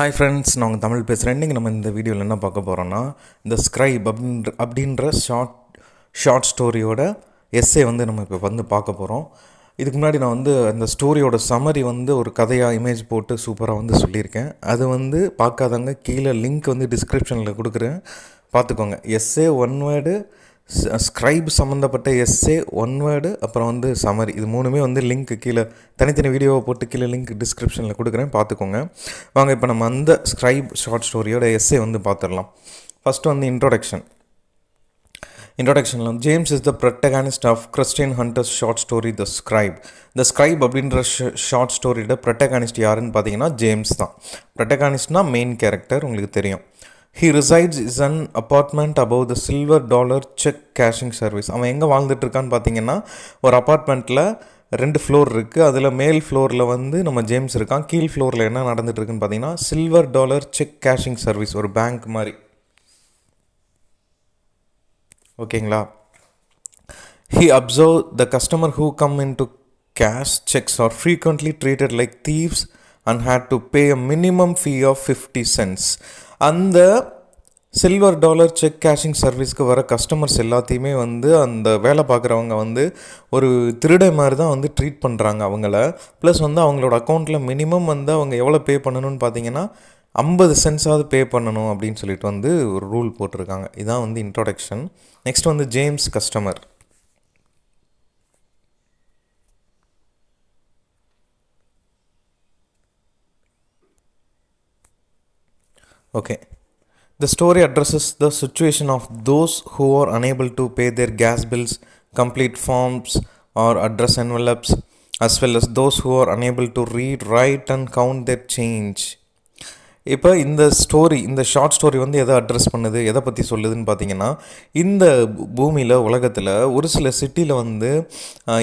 Hi friends, நான் உங்கள் தமிழ் பேசுகிறேன். இன்றைக்கி நம்ம இந்த வீடியோவில் என்ன பார்க்க போகிறோன்னா, இந்த ஸ்க்ரைப் அப்படின்ற ஷார்ட் ஸ்டோரியோட எஸ்ஸே நம்ம இப்போ பார்க்க போகிறோம். இதுக்கு முன்னாடி நான் அந்த ஸ்டோரியோட சம்மரி ஒரு கதையாக இமேஜ் போட்டு சூப்பராக சொல்லியிருக்கேன். அது பார்க்காதவங்க கீழே லிங்க் டிஸ்கிரிப்ஷனில் கொடுக்குறேன், பார்த்துக்கோங்க. எஸ்ஸே ஒன் வேர்டு, ஸ்க்ரைப் சம்மந்தப்பட்ட எஸ்ஸே ஒன் வேர்டு, அப்புறம் சம்மரி, இது மூணுமே லிங்க் கீழே தனித்தனி வீடியோவை போட்டு கீழே லிங்க் டிஸ்கிரிப்ஷனில் கொடுக்குறேன், பார்த்துக்கோங்க. வாங்க இப்போ நம்ம அந்த ஸ்க்ரைப் ஷார்ட் ஸ்டோரியோட எஸ்ஸே பார்த்துடலாம். ஃபஸ்ட்டு இன்ட்ரோடக்ஷனில் James is the protagonist of Kristin Hunter's short story the scribe. The scribe அப்படின்ற ஷார்ட் ஸ்டோரியோட ப்ரொட்டகானிஸ்ட் யாருன்னு பார்த்தீங்கன்னா ஜேம்ஸ் தான். ப்ரொட்டகானிஸ்ட்னா மெயின் கேரக்டர், உங்களுக்கு தெரியும். He resides in an apartment above the silver dollar check cashing service. அவன் எங்கே வாழ்ந்துட்டுருக்கான்னு பார்த்தீங்கன்னா, ஒரு அப்பார்ட்மெண்ட்டில் 2 ஃப்ளோர் இருக்குது. அதில் மேல் ஃப்ளோரில் நம்ம ஜேம்ஸ் இருக்கான். கீழ் ஃப்ளோரில் என்ன நடந்துகிட்ருக்குன்னு பார்த்தீங்கன்னா, silver dollar check cashing service, ஒரு பேங்க் மாதிரி. ஓகேங்களா? He observed the customer who come in to cash checks are frequently treated like thieves and had to pay a minimum fee of 50 cents. அந்த silver dollar check cashing சர்வீஸ்க்கு வர customers எல்லாத்தையுமே அந்த வேலை பார்க்குறவங்க ஒரு திருடை மாதிரி தான் ட்ரீட் பண்ணுறாங்க அவங்கள. ப்ளஸ் அவங்களோட அக்கௌண்ட்டில் மினிமம் அவங்க எவ்வளோ பே பண்ணணும்னு பார்த்தீங்கன்னா 50 சென்ட்ஸாவது பே பண்ணணும் அப்படின்னு சொல்லிட்டு ஒரு ரூல் போட்டிருக்காங்க. இதான் introduction. Next James customer. Okay. The story addresses the situation of those who are unable to pay their gas bills, complete forms or address envelopes, as well as those who are unable to read, write and count their change. இப்போ இந்த short story எதை address பண்ணுது, எதை பற்றி சொல்லுதுன்னு பார்த்தீங்கன்னா, இந்த பூமியில் உலகத்தில் ஒரு சில சிட்டியில்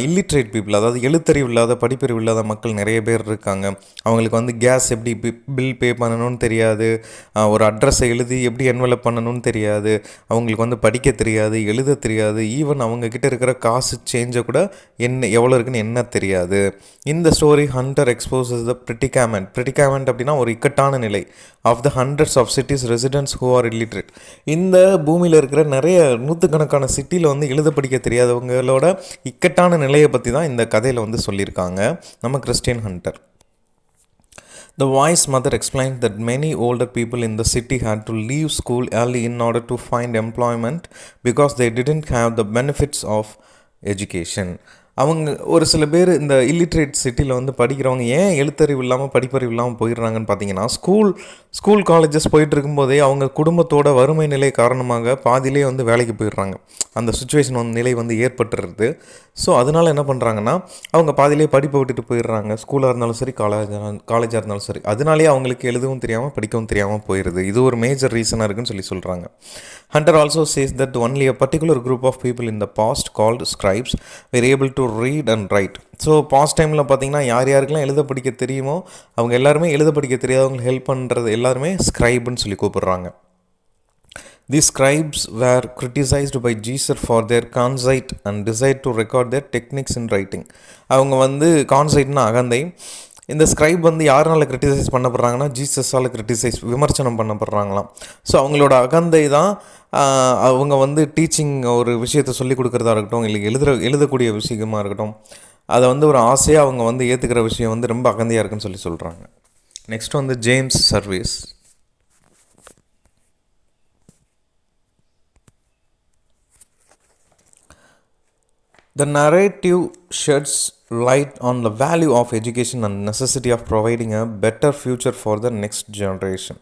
இல்லிட்ரேட் பீப்புள், அதாவது எழுத்தறிவு இல்லாத படிப்பறிவு இல்லாத மக்கள் நிறைய பேர் இருக்காங்க. அவங்களுக்கு கேஸ் எப்படி பில் பே பண்ணணும்னு தெரியாது, ஒரு அட்ரஸை எழுதி எப்படி என்வெலப் பண்ணணும்னு தெரியாது, அவங்களுக்கு படிக்க தெரியாது, எழுத தெரியாது, ஈவன் அவங்கக்கிட்ட இருக்கிற காசு சேஞ்சை கூட எவ்வளோ இருக்குன்னு என்ன தெரியாது. இந்த ஸ்டோரி ஹண்டர் எக்ஸ்போசஸ் த ப்ரிடிகாமெண்ட் அப்படின்னா ஒரு இக்கட்டான நிலை of the hundreds of cities residents who are illiterate. இந்த பூமியில் இருக்கிற நிறைய நூற்றுக்கணக்கான சிட்டியில் எழுத படிக்க தெரியாதவங்களோட இக்கட்டான நிலையை பற்றி தான் இந்த கதையில் சொல்லியிருக்காங்க நம்ம Christine Hunter. The wise mother explained that many older people in the city had to leave school early in order to find employment because they didn't have the benefits of education. அவங்க ஒரு சில பேர் இந்த illiterate சிட்டியில் படிக்கிறவங்க ஏன் எழுத்தறிவு இல்லாமல் படிப்பறிவு இல்லாமல் போயிடுறாங்கன்னு பார்த்தீங்கன்னா, ஸ்கூல் காலேஜஸ் போயிட்டு இருக்கும்போதே அவங்க குடும்பத்தோட வறுமை நிலை காரணமாக பாதியிலே வேலைக்கு போயிடுறாங்க. அந்த சுச்சுவேஷன் நிலை ஏற்பட்டுருது. ஸோ அதனால் என்ன பண்ணுறாங்கன்னா, அவங்க பாதியிலே படிப்பை விட்டுட்டு போயிடுறாங்க. ஸ்கூலாக இருந்தாலும் சரி, காலேஜாக இருந்தாலும் சரி. அதனாலேயே அவங்களுக்கு எழுதவும் தெரியாமல் படிக்கவும் தெரியாமல் போயிடுது. இது ஒரு மேஜர் ரீசனாக இருக்குன்னு சொல்கிறாங்க. Hunter also says that only a particular group of people in the past called scribes were able to read and write. So past டைமில் பார்த்தீங்கன்னா யாருக்கெல்லாம் எழுத படிக்க தெரியுமோ அவங்க எல்லாருமே எழுத படிக்க தெரியாதவங்களுக்கு ஹெல்ப் பண்ணுறது எல்லாருமே ஸ்க்ரைப்னு சொல்லி கூப்பிடுறாங்க. These scribes were criticized by Jesus for their conceit and desired to record their techniques in writing. அவங்க கான்சைட்னா அகந்தை. இந்த ஸ்க்ரைப் யாருனால கிரிட்டிசைஸ் பண்ணப்படுறாங்கன்னா, ஜீசஸால் விமர்சனம் பண்ணப்படுறாங்களாம். ஸோ அவங்களோட அகந்தை தான் அவங்க டீச்சிங் ஒரு விஷயத்தை சொல்லிக் கொடுக்குறதா இருக்கட்டும், இல்லை எழுதக்கூடிய விஷயமாக இருக்கட்டும், அதை ஒரு ஆசையாக அவங்க ஏற்றுக்கிற விஷயம் ரொம்ப அகந்தையாக இருக்குன்னு சொல்கிறாங்க. Next James service. The narrative sheds light on the value of education and necessity of providing a better future for the next generation.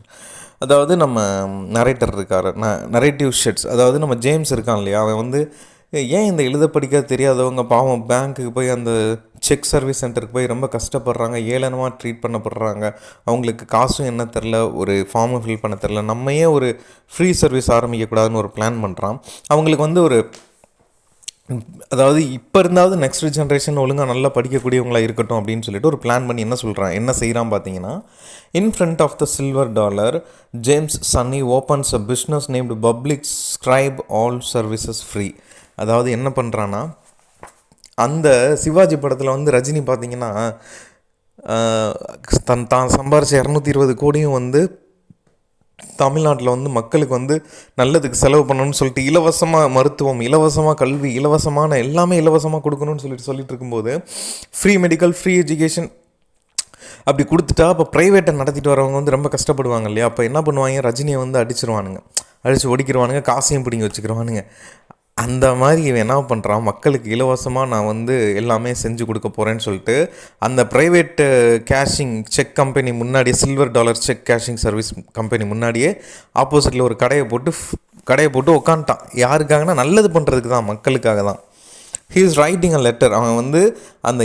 அதாவது நம்ம நரேட்டர் இருக்கார், நரேட்டிவ் ஷெட்ஸ், அதாவது நம்ம ஜேம்ஸ் இருக்கான் இல்லையா, அவன் ஏன் இந்த எழுத படிக்க தெரியாதவங்க பாவம் பேங்க்குக்கு போய் அந்த செக் சர்வீஸ் சென்டருக்கு போய் ரொம்ப கஷ்டப்படுறாங்க, ஏளனமாக ட்ரீட் பண்ணப்படுறாங்க, அவங்களுக்கு காசும் என்ன தெரில, ஒரு ஃபார்மை ஃபில் பண்ண தெரில, நம்மையே ஒரு ஃப்ரீ சர்வீஸ் ஆரம்பிக்கக்கூடாதுன்னு ஒரு பிளான் பண்ணுறான். அவங்களுக்கு ஒரு அதாவது இப்போ இருந்தாவது நெக்ஸ்ட் ஜென்ரேஷன் ஒழுங்காக நல்லா படிக்கக்கூடியவங்களாக இருக்கட்டும் அப்படின்னு சொல்லிட்டு ஒரு பிளான் பண்ணி என்ன செய்கிறான் பார்த்தீங்கன்னா, in front of the silver dollar James Sunny opens a business named Public Scribe all services free. அதாவது என்ன பண்ணுறான்னா, அந்த சிவாஜி படத்தில் ரஜினி பார்த்தீங்கன்னா தான் சம்பாரிச்ச 220 கோடியும் வந்து தமிழ்நாட்டில் வந்து மக்களுக்கு வந்து நல்லதுக்கு செலவு பண்ணணும்னு சொல்லிட்டு இலவசமாக மருத்துவம், இலவசமாக கல்வி, இலவசமான எல்லாமே இலவசமாக கொடுக்கணும்னு சொல்லிட்டு இருக்கும்போது ஃப்ரீ மெடிக்கல், ஃப்ரீ எஜுகேஷன் அப்படி கொடுத்துட்டா அப்போ ப்ரைவேட்டை நடத்திட்டு வரவங்க வந்து ரொம்ப கஷ்டப்படுவாங்க இல்லையா? அப்போ என்ன பண்ணுவாங்க, ரஜினியை வந்து அடிச்சிருவானுங்க, அடித்து ஒடிக்கிடுவானுங்க, காசையும் பிடிங்கி வச்சுக்கிடுவானுங்க. அந்த மாதிரி இவன் என்ன பண்ணுறான், மக்களுக்கு இலவசமாக நான் வந்து எல்லாமே செஞ்சு கொடுக்க போகிறேன்னு சொல்லிட்டு அந்த ப்ரைவேட்டு கேஷிங் செக் கம்பெனி முன்னாடியே, silver dollar check cashing service company முன்னாடியே ஆப்போசிட்டில் ஒரு கடையை போட்டு உக்காந்துட்டான். யாருக்காகனா நல்லது பண்ணுறதுக்கு தான், மக்களுக்காக தான். He is writing a letter. அவன் வந்து அந்த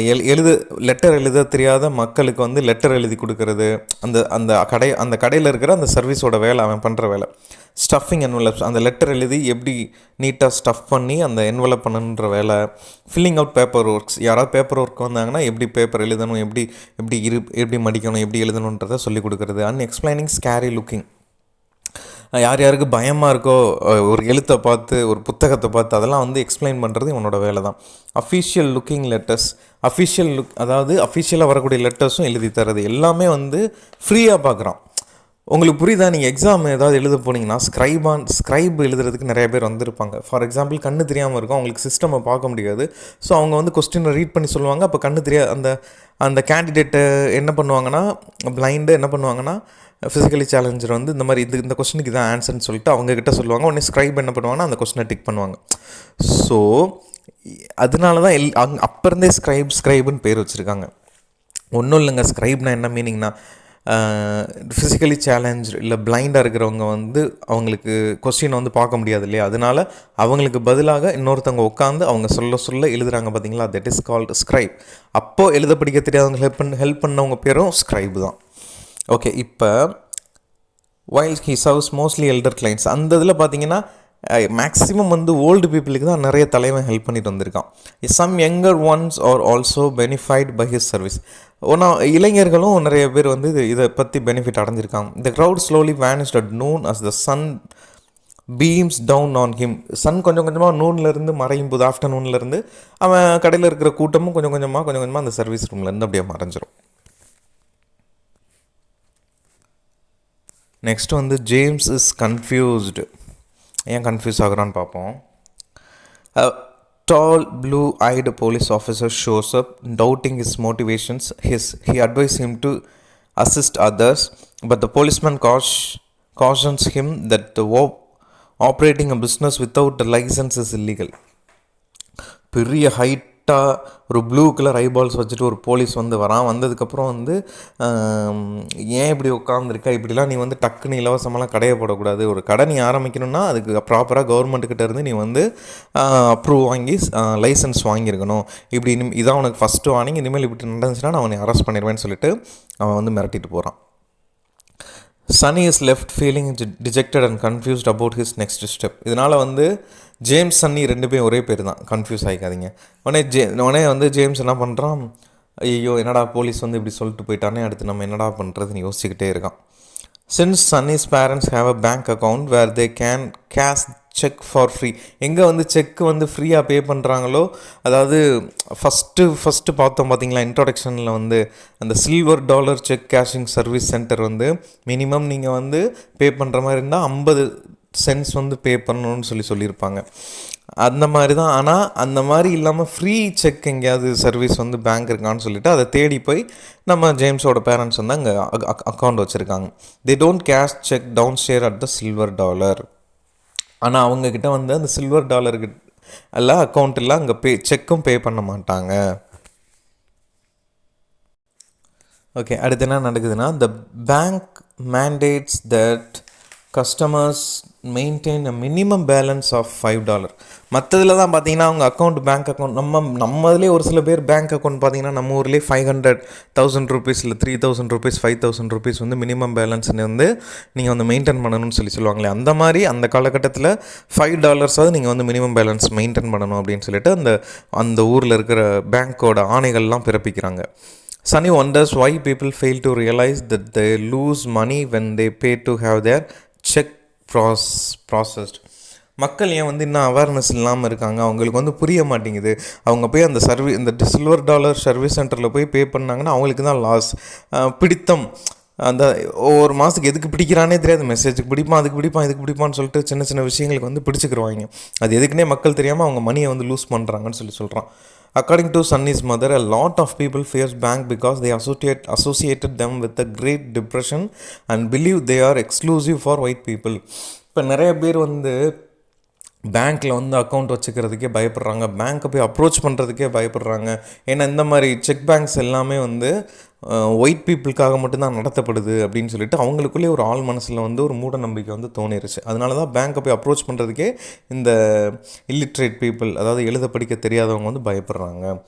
லெட்டர் எழுத தெரியாத மக்களுக்கு வந்து லெட்டர் எழுதி கொடுக்கறது, அந்த கடையில் இருக்கிற அந்த சர்வீஸோட வேலை, அவன் பண்ணுற வேலை. ஸ்டஃபிங் என்வலப்ஸ், அந்த லெட்டர் எழுதி எப்படி நீட்டாக ஸ்டஃப் பண்ணி அந்த என்வலப் பண்ணணுன்ற வேலை. ஃபில்லிங் அவுட் பேப்பர் ஒர்க்ஸ், யாராவது பேப்பர் ஒர்க் வந்தாங்கன்னா எப்படி பேப்பர் எழுதணும், எப்படி மடிக்கணும், எப்படி எழுதணுன்றதை சொல்லிக் கொடுக்குறது. எக்ஸ்பிளைனிங் ஸ்கேரி லுக்கிங், யார் யாருக்கு பயமாக இருக்கோ ஒரு எழுத்தை பார்த்து, ஒரு புத்தகத்தை பார்த்து அதெல்லாம் வந்து எக்ஸ்பிளைன் பண்ணுறது இவனோட வேலை தான். அஃபிஷியல் லுக்கிங் லெட்டர்ஸ், அதாவது அஃபிஷியலாக வரக்கூடிய லெட்டர்ஸும் எழுதி தரது, எல்லாமே வந்து ஃப்ரீயாக பார்க்குறான். உங்களுக்கு புரியுதா? நீங்கள் எக்ஸாம் ஏதாவது எழுத போனீங்கன்னா ஸ்க்ரைப் எழுதுறதுக்கு நிறைய பேர் வந்திருப்பாங்க. ஃபார் எக்ஸாம்பிள் கண்ணு தெரியாமல் இருக்கும், அவங்களுக்கு சிஸ்டமை பார்க்க முடியாது. ஸோ அவங்க வந்து கொஸ்டினை ரீட் பண்ணி சொல்லுவாங்க. அப்போ கண்ணு தெரியாது அந்த கேண்டிடேட்டை என்ன பண்ணுவாங்கன்னா, பிளைண்டு என்ன பண்ணுவாங்கன்னா, ஃபிசிக்கலி சேலஞ்சர் வந்து இந்த மாதிரி இந்த கொஸ்டினுக்கு இதான் ஆன்சர்னு சொல்லிட்டு அவங்கக்கிட்ட சொல்லுவாங்க. உடனே ஸ்க்ரைப் என்ன பண்ணுவாங்கன்னா அந்த கொஸ்டினை டிக் பண்ணுவாங்க. ஸோ அதனால தான் அப்போ இருந்தே ஸ்க்ரைபுன்னு பேர் வச்சுருக்காங்க. ஒன்றும் இல்லைங்க, ஸ்க்ரைப்னா என்ன மீனிங்னா, ஃபிசிக்கலி சேலஞ்ச் இல்லை பிளைண்டாக இருக்கிறவங்க வந்து அவங்களுக்கு கொஸ்டினை வந்து பார்க்க முடியாது இல்லையா? அதனால அவங்களுக்கு பதிலாக இன்னொருத்தவங்க உட்காந்து அவங்க சொல்ல எழுதுகிறாங்க பார்த்தீங்களா, தட் இஸ் கால்டு ஸ்க்ரைப். அப்போது எழுத படிக்க தெரியாதவங்க ஹெல்ப் பண்ணவங்க பேரும் ஸ்க்ரைப் தான். ஓகே, இப்போ while he serves mostly elder clients, அந்த இதில் பார்த்தீங்கன்னா மேக்ஸிமம் வந்து ஓல்டு பீப்புளுக்கு தான் நிறைய தலைவன் ஹெல்ப் பண்ணிட்டு வந்திருக்கான். Some younger ones are also benefited by his service. இளைஞர்களும் நிறைய பேர் வந்து இதை பற்றி பெனிஃபிட் அடைஞ்சிருக்காங்க. The crowd slowly vanished at noon as the sun beams down on him. Sun கொஞ்சம் கொஞ்சமாக நூன்லேருந்து மறையும் போது, ஆஃப்டர்நூன்லேருந்து அவன் கடையில் இருக்கிற கூட்டமும் கொஞ்சம் கொஞ்சமாக அந்த சர்வீஸ் ரூம்லேருந்து அப்படியே மறைஞ்சிரும். நெக்ஸ்ட் வந்து ஜேம்ஸ் இஸ் கன்ஃபியூஸ்டு. ஏன் கன்ஃபியூஸ் ஆகுறான்னு பார்ப்போம். Tall, blue-eyed police officer shows up, doubting his motivations. He advises him to assist others, but the policeman cautions him that operating a business without a license is illegal. பெரிய ஹைட்டாக ஒரு blue colour eyeballs வச்சுட்டு ஒரு police வந்து வந்ததுக்கப்புறம் வந்து ஏன் இப்படி உட்காந்துருக்கா, இப்படிலாம் நீ வந்து டக்குன்னு இலவசமெல்லாம் கடையை போடக்கூடாது. ஒரு கடை நீ ஆரம்பிக்கணும்னா அதுக்கு ப்ராப்பராக கவர்மெண்ட்டுக்கிட்ட இருந்து நீ வந்து அப்ரூவ் வாங்கி லைசன்ஸ் வாங்கியிருக்கணும். இதான் உனக்கு ஃபஸ்ட்டு வார்னிங், இனிமேல் இப்படி நடந்துச்சுன்னா நான் அவனை அரெஸ்ட் பண்ணிடுவேன்னு சொல்லிட்டு அவன் வந்து மிரட்டிட்டு போகிறான். Sunny is left feeling dejected and confused about his next step. இதனால் வந்து ஜேம்ஸ், சன்னி ரெண்டு பேரும் ஒரே பேர் தான், கன்ஃபியூஸ் ஆகிக்காதீங்க. உடனே வந்து ஜேம்ஸ் என்ன பண்ணுறான், ஐயோ என்னடா போலீஸ் வந்து இப்படி சொல்லிட்டு போயிட்டானே, அடுத்து நம்ம என்னடா பண்ணுறதுன்னு யோசிச்சுக்கிட்டே இருக்கான். Since Sunny's parents have a bank account where they can cash cheque for free. எங்கே வந்து செக் வந்து ஃப்ரீயாக பே பண்ணுறாங்களோ, அதாவது ஃபஸ்ட்டு பார்த்தோம் பார்த்தீங்களா இன்ட்ரோடக்ஷனில் வந்து அந்த silver dollar check cashing service centre வந்து மினிமம் நீங்கள் வந்து பே பண்ணுற மாதிரி இருந்தால் 50 சென்ட்ஸ் வந்து பே பண்ணணும்னு சொல்லியிருப்பாங்க. அந்த மாதிரி தான். ஆனால் அந்த மாதிரி இல்லாமல் ஃப்ரீ செக் எங்கேயாவது சர்வீஸ் வந்து பேங்க் இருக்கான்னு சொல்லிட்டு அதை தேடி போய் நம்ம ஜேம்ஸோட பேரண்ட்ஸ் வந்து அங்கே அக்கௌண்ட் வச்சுருக்காங்க. They don't cash cheque down stair at the silver dollar. ஆனால் அவங்கக்கிட்ட வந்து அந்த சில்வர் டாலருக்கு எல்லாம் அக்கௌண்ட் இல்லை, அங்கே செக்கும் பே பண்ண மாட்டாங்க. ஓகே, அடுத்து என்ன நடக்குதுன்னா, the bank mandates that customers maintain a minimum balance of $5. மற்றதில் தான் பார்த்தீங்கன்னா அவங்க பேங்க் அக்கௌண்ட் நம்ம இதுலேயே ஒரு சில பேர் பேங்க் அக்கௌண்ட் பார்த்தீங்கன்னா நம்ம ஊர்லேயே 500,000 rupees இல்லை 3,000 rupees 5,000 rupees வந்து மினிமம் பேலன்ஸ்னு வந்து நீங்கள் வந்து மெயின்டைன் பண்ணணும்னு சொல்லுவாங்களே, அந்த மாதிரி அந்த காலகட்டத்தில் $5 நீங்கள் வந்து மினிமம் பேலன்ஸ் மெயின்டைன் பண்ணணும் அப்படின்னு சொல்லிட்டு அந்த ஊரில் இருக்கிற பேங்க்கோட ஆணைகள்லாம் பிறப்பிக்கிறாங்க. Sunny wonders why people fail to realize that they lose money when they pay to have their check processed. மக்கள் ஏன் வந்து இன்னும் அவேர்னஸ் இல்லாமல் இருக்காங்க, அவங்களுக்கு வந்து புரிய மாட்டேங்குது. அவங்க போய் அந்த இந்த சில்வர் டாலர் சர்வீஸ் சென்டரில் போய் பே பண்ணாங்கன்னா அவங்களுக்கு தான் லாஸ். பிடித்தம், அந்த ஒவ்வொரு மாதத்துக்கு எதுக்கு பிடிக்கிறானே தெரியாது, மெசேஜுக்கு பிடிப்பான், அதுக்கு பிடிப்பான், இதுக்கு பிடிப்பான்னு சொல்லிட்டு சின்ன சின்ன விஷயங்களுக்கு வந்து பிடிச்சிக்கிருவாங்க. அது எதுக்குன்னே மக்கள் தெரியாமல் அவங்க மணியை வந்து லூஸ் பண்ணுறாங்கன்னு சொல்கிறான். According to Sunny's mother, a lot of people fears bank because they associated them with the Great Depression and believe they are exclusive for white people. இப்போ நிறைய பேர் வந்து பேங்க்கில் வந்து அக்கௌண்ட் வச்சுக்கிறதுக்கே பயப்படுறாங்க, பேங்க்கை போய் அப்ரோச் பண்ணுறதுக்கே பயப்படுறாங்க. ஏன்னா இந்த மாதிரி செக் பேங்க்ஸ் எல்லாமே வந்து ஒயிட் பீப்புளுக்காக மட்டும்தான் நடத்தப்படுது அப்படின்னு சொல்லிட்டு அவங்களுக்குள்ளே ஒரு ஆள் மனசில் வந்து ஒரு மூட நம்பிக்கை வந்து தோணிருச்சு. அதனால தான் பேங்க்கை போய் அப்ரோச் பண்ணுறதுக்கே இந்த இல்லிட்ரேட் பீப்புள், அதாவது எழுத படிக்க தெரியாதவங்க வந்து பயப்படுறாங்க.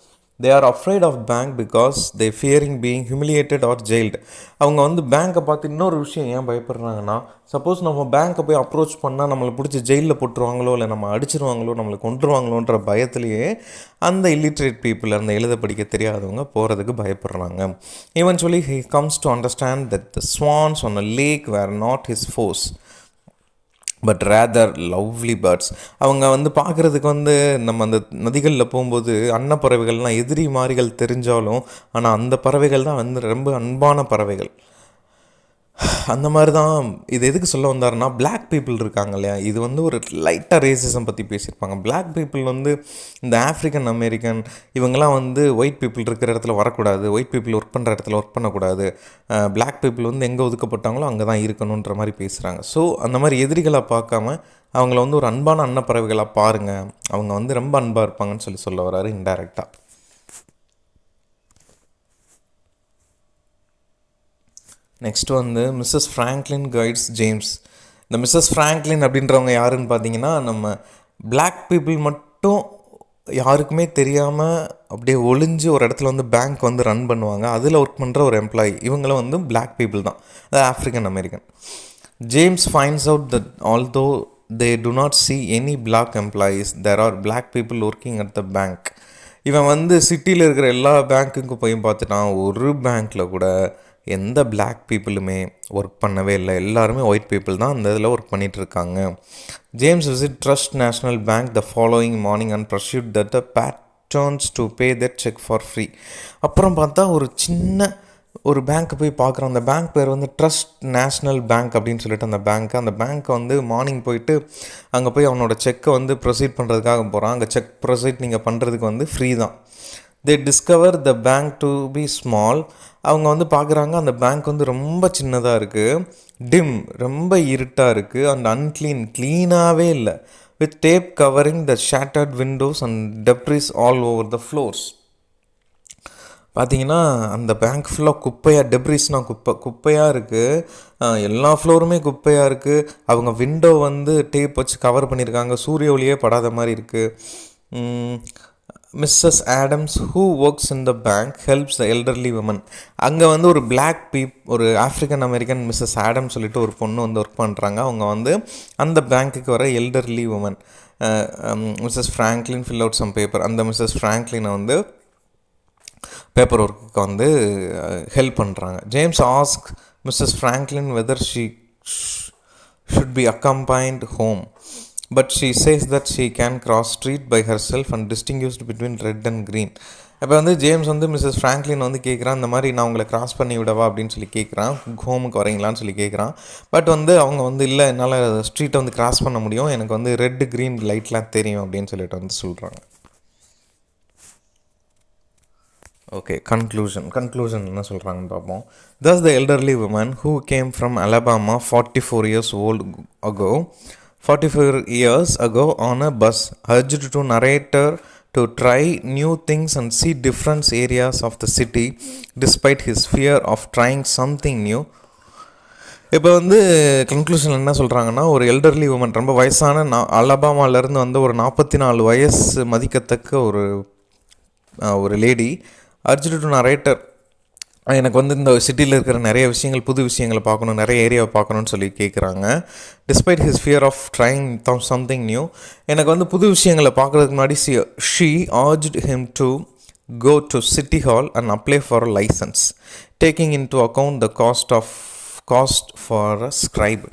They are afraid of bank because they fearing being humiliated or jailed. அவங்க வந்து பேங்க்கை பார்த்து இன்னொரு விஷயம் ஏன் பயப்படுறாங்கன்னா, சப்போஸ் நம்ம பேங்க்கை போய் அப்ரோச் பண்ணால் நம்மளை பிடிச்சி ஜெயிலில் போட்டுருவாங்களோ, இல்லை நம்ம அடிச்சிருவாங்களோ, நம்மளை கொண்டுருவாங்களோன்ற பயத்துலேயே அந்த இல்லிட்ரேட் பீப்புள், அந்த எழுத படிக்க தெரியாதவங்க போகிறதுக்கு பயப்படுறாங்க. Eventually he comes to understand that the swans on a lake were not his foes but rather lovely birds. அவங்க வந்து பார்க்குறதுக்கு வந்து நம்ம அந்த நதிகளில் போகும்போது அன்னப்பறவைகள்லாம் எதிரி மாறிகள் தெரிஞ்சாலும், ஆனால் அந்த பறவைகள் தான் வந்து ரொம்ப அன்பான பறவைகள். அந்த மாதிரி தான் இது எதுக்கு சொல்ல வந்தாருன்னா, பிளாக் பீப்புள் இருக்காங்க இல்லையா, இது வந்து ஒரு லைட்டாக ரேசிசம் பற்றி பேசியிருப்பாங்க. பிளாக் பீப்புள் வந்து இந்த ஆஃப்ரிக்கன் அமெரிக்கன் இவங்கெல்லாம் வந்து ஒயிட் பீப்புள் இருக்கிற இடத்துல வரக்கூடாது, ஒயிட் பீப்புள் ஒர்க் பண்ணுற இடத்துல ஒர்க் பண்ணக்கூடாது, பிளாக் பீப்புள் வந்து எங்கே ஒதுக்கப்பட்டாங்களோ அங்கே தான் இருக்கணுன்ற மாதிரி பேசுகிறாங்க. ஸோ அந்த மாதிரி எதிரிகளாக பார்க்காம அவங்கள வந்து ஒரு அன்பான அன்னப்பறவைகளாக பாருங்கள், அவங்க வந்து ரொம்ப அன்பாக இருப்பாங்கன்னு சொல்ல வராரு இன்டைரக்டாக. நெக்ஸ்ட் வந்து மிஸ்ஸஸ் ஃப்ராங்க்லின் கைட்ஸ் ஜேம்ஸ். இந்த மிஸ்ஸஸ் ஃப்ராங்க்லின் அப்படின்றவங்க யாருன்னு பார்த்தீங்கன்னா, நம்ம பிளாக் பீப்புள் மட்டும் யாருக்குமே தெரியாமல் அப்படியே ஒளிஞ்சு ஒரு இடத்துல வந்து பேங்க் வந்து ரன் பண்ணுவாங்க, அதில் ஒர்க் பண்ணுற ஒரு எம்ப்ளாயி. இவங்களும் வந்து பிளாக் பீப்புள் தான், அது African American. James finds out that although they do not see any black employees, there are black people working at the bank. இவன் வந்து சிட்டியில் இருக்கிற எல்லா பேங்க்குக்கும் போய் பார்த்துட்டான், ஒரு பேங்க்கில் கூட எந்த பிளாக் பீப்புளுமே ஒர்க் பண்ணவே இல்லை, எல்லாருமே ஒயிட் பீப்புள் தான் அந்த இதில் ஒர்க் பண்ணிகிட்ருக்காங்க. James visit trust national bank the following morning and proceed that patterns to pay that check for free. அப்புறம் பார்த்தா ஒரு சின்ன ஒரு பேங்க்கை போய் பார்க்குறோம். அந்த பேங்க் பேர் வந்து ட்ரஸ்ட் நேஷ்னல் பேங்க் அப்படின்னு சொல்லிட்டு அந்த பேங்க்கை வந்து மார்னிங் போயிட்டு அங்கே போய் அவனோட செக்கை வந்து ப்ரொசீட் பண்ணுறதுக்காக போகிறான். அங்கே செக் ப்ரொசீட் நீங்கள் பண்ணுறதுக்கு வந்து ஃப்ரீ தான். They discover the bank to be small. அவங்க வந்து பார்க்குறாங்க அந்த பேங்க் வந்து ரொம்ப சின்னதாக இருக்குது, டிம் ரொம்ப இருட்டாக இருக்குது, அண்ட் அன்க்ளீன், க்ளீனாகவே இல்லை, with tape covering the shattered windows and debris all over the floors. பார்த்தீங்கன்னா அந்த பேங்க் ஃபுல்லாக குப்பையாக, டெப்ரிஸ்னால் குப்பையாக இருக்குது, எல்லா ஃப்ளோருமே குப்பையாக இருக்குது. அவங்க விண்டோ வந்து டேப் வச்சு கவர் பண்ணியிருக்காங்க, சூரிய ஒளியே படாத மாதிரி இருக்குது. Mrs Adams who works in the bank helps the elderly woman. அங்கே வந்து ஒரு ஆஃப்ரிக்கன் அமெரிக்கன் மிஸ்ஸஸ் ஆடம் சொல்லிட்டு ஒரு பொண்ணு வந்து ஒர்க் பண்ணுறாங்க. அவங்க வந்து அந்த பேங்க்குக்கு வர elderly woman. Mrs Franklin fill out some paper. அந்த மிஸ்ஸஸ் ஃப்ராங்க்லினை வந்து பேப்பர் ஒர்க்குக்கு வந்து ஹெல்ப் பண்ணுறாங்க. James ask Mrs Franklin whether she should be accompanied home, but she says that she can cross street by herself and distinguished between red and green. அப்போ வந்து James வந்து Mrs Franklin வந்து கேட்குறான், இந்த மாதிரி நான் உங்களை கிராஸ் பண்ணி விடவா அப்படின்னு சொல்லி கேட்குறான், ஹோமுக்கு வரீங்களான்னு சொல்லி கேட்குறான். பட் வந்து அவங்க வந்து இல்லை, என்னால் ஸ்ட்ரீட்டை வந்து கிராஸ் பண்ண முடியும், எனக்கு வந்து ரெட் க்ரீன் லைட்லாம் தெரியும் அப்படின்னு சொல்லிட்டு வந்து சொல்கிறாங்க. ஓகே, கன்க்ளூஷன் என்ன சொல்கிறாங்கன்னு பார்ப்போம். Thus the elderly woman who came from Alabama 44 years ago on a bus urged to narrator to try new things and see different areas of the city despite his fear of trying something new. இப்போ வந்து conclusion என்ன சொல்கிறாங்கன்னா, ஒரு elderly woman, ரொம்ப வயசான அலபாமாவிலேருந்து வந்து ஒரு 44 வயசு மதிக்கத்தக்க ஒரு லேடி, அர்ஜுன் டு நரேட்டர், எனக்கு வந்து இந்த சிட்டியில் இருக்கிற நிறைய விஷயங்கள், புது விஷயங்களை பார்க்கணும், நிறைய ஏரியாவை பார்க்கணுன்னு சொல்லி கேட்குறாங்க. Despite his fear of trying something new, எனக்கு வந்து புது விஷயங்களை பார்க்குறதுக்கு முன்னாடி she urged him to go to City Hall and apply for a license, taking into account the cost of cost for a scribe.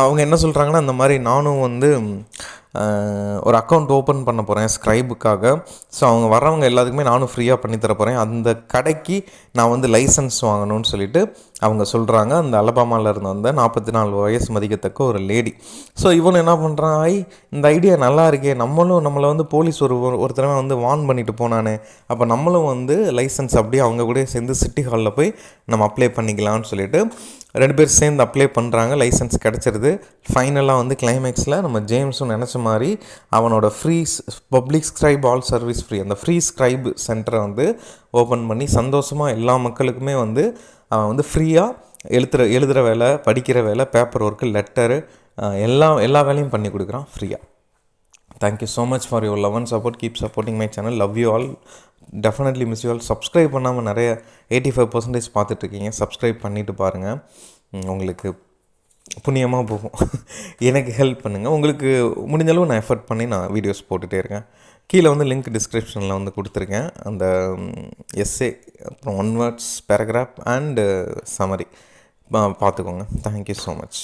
அவங்க என்ன சொல்கிறாங்கன்னா, இந்த மாதிரி நானும் வந்து ஒரு அக்கௌண்ட் ஓப்பன் பண்ண போகிறேன் ஸ்க்ரைபுக்காக. ஸோ அவங்க வர்றவங்க எல்லாத்துக்குமே நானும் ஃப்ரீயாக பண்ணித்தர போகிறேன். அந்த கடைக்கு நான் வந்து லைசன்ஸ் வாங்கணும்னு சொல்லிட்டு அவங்க சொல்கிறாங்க. அந்த அலபாமாவில் இருந்து வந்த 44 வயசு மதிக்கத்தக்க ஒரு லேடி. ஸோ இவனு என்ன பண்ணுறான், இந்த ஐடியா நல்லா இருக்கே, நம்மளை வந்து போலீஸ் ஒரு தடவை வந்து வார்ன் பண்ணிட்டு போனானே, அப்போ நம்மளும் வந்து லைசன்ஸ் அப்படியே அவங்க கூட சேர்ந்து சிட்டி ஹாலில் போய் நம்ம அப்ளை பண்ணிக்கலாம்னு சொல்லிட்டு 2 பேர் சேர்ந்து அப்ளை பண்ணுறாங்க. லைசன்ஸ் கிடச்சிருது. ஃபைனலாக வந்து கிளைமேக்ஸில் நம்ம ஜேம்ஸும் நினச்ச மாதிரி அவனோட free public Scribe all service free, அந்த ஃப்ரீ ஸ்க்ரைப் சென்டரை வந்து ஓப்பன் பண்ணி சந்தோஷமாக எல்லா மக்களுக்குமே வந்து அவன் வந்து ஃப்ரீயாக எழுதுகிற வேலை, படிக்கிற வேலை, பேப்பர் ஒர்க்கு, லெட்டரு, எல்லா வேலையும் பண்ணி கொடுக்குறான் ஃப்ரீயாக. Thank you so much for your love and support. Keep supporting my channel. Love you all. Definitely miss you all. Subscribe பண்ணாமல் நிறைய 85% பார்த்துட்ருக்கீங்க. சப்ஸ்கிரைப் பண்ணிவிட்டு பாருங்கள். உங்களுக்கு புண்ணியமாக போகும். எனக்கு ஹெல்ப் பண்ணுங்கள். உங்களுக்கு முடிஞ்சளவு நான் எஃபர்ட் பண்ணி நான் வீடியோஸ் போட்டுகிட்டே இருக்கேன். கீழே வந்து லிங்க் டிஸ்கிரிப்ஷனில் வந்து கொடுத்துருக்கேன். அந்த எஸ்ஸே, அப்புறம் 1 வேர்ட்ஸ் பேராகிராஃப் அண்டு சம்மரி பார்த்துக்கோங்க. Thank you so much.